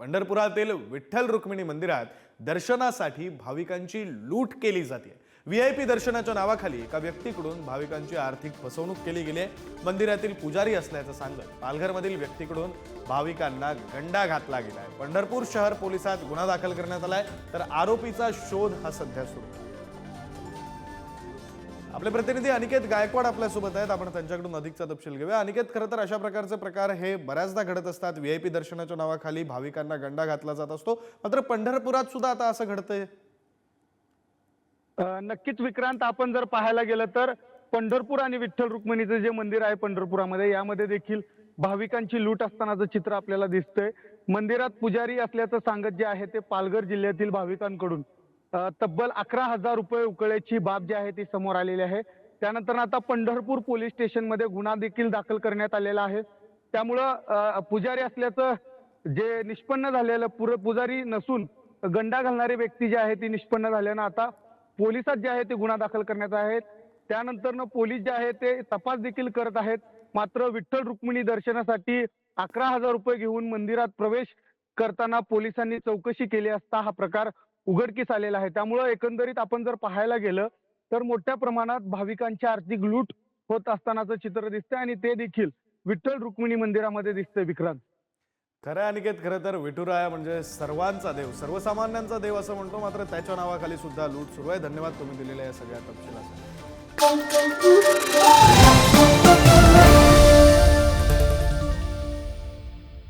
पंढरपुरातील विठ्ठल रुक्मिणी मंदिरात दर्शनासाठी भाविकांची लूट केली जाते। व्हीआयपी दर्शनाच्या नावाखाली एका व्यक्तीकडून भाविकांची आर्थिक फसवणूक केली गेली आहे। मंदिरातील पुजारी असल्याचं सांगत पालघरमधील व्यक्तीकडून भाविकांना गंडा घातला गेलाय। पंढरपूर शहर पोलिसात गुन्हा दाखल करण्यात आलाय, तर आरोपीचा शोध हा सध्या सुरू आहे। आपले प्रतिनिधी अनिकेत गायकवाड आपल्या सोबत आहेत, आपण त्यांच्याकडून अधिकचा तपशील घेऊया। अनिकेत, खरं तर अशा प्रकारचे प्रकार हे बऱ्याचदा घडत असतात। व्हीआयपी दर्शनाच्या नावाखाली भाविकांना गंडा घातला जात असतो, मात्र पंढरपुरात सुद्धा आता असं घडतंय। नक्कीच विक्रांत, आपण जर पाहायला गेलं तर पंढरपूर आणि विठ्ठल रुक्मिणीचं जे मंदिर आहे पंढरपुरामध्ये, यामध्ये देखील भाविकांची लूट असतानाचं चित्र आपल्याला दिसतंय। मंदिरात पुजारी असल्याचं सांगत जे आहे ते पालघर जिल्ह्यातील भाविकांकडून तब्बल 11,000 रुपये उकळ्याची बाब जी आहे ती समोर आलेली आहे। त्यानंतर आता पंढरपूर पोलीस स्टेशनमध्ये गुन्हा देखील दाखल करण्यात आलेला आहे। त्यामुळं पुजारी असल्याचं जे निष्पन्न झालेलं, पुजारी नसून गंडा घालणारी व्यक्ती जी आहे ती निष्पन्न झाल्यानं आता पोलिसात जे आहे ते गुन्हा दाखल करण्यात आहेत। त्यानंतर पोलीस जे आहे ते तपास देखील करत आहेत। मात्र विठ्ठल रुक्मिणी दर्शनासाठी 11,000 रुपये घेऊन मंदिरात प्रवेश करताना पोलिसांनी चौकशी केली असता हा प्रकार उघडकीस आलेला आहे। त्यामुळे एकंदरीत आपण जर पाहायला गेलं तर मोठ्या प्रमाणात भाविकांची आर्थिक लूट होत असतानाचं चित्र दिसतंय आणि ते देखील विठ्ठल रुक्मिणी मंदिरामध्ये दिसतंय विक्रांत। खरं अनिकेत, खरं तर विठुराया म्हणजे सर्वांचा देव, सर्वसामान्यांचा देव असं म्हणतो, मात्र त्याच्या नावाखाली सुद्धा लूट सुरू आहे। धन्यवाद तुम्ही दिलेल्या या सगळ्या तपशिलासाठी।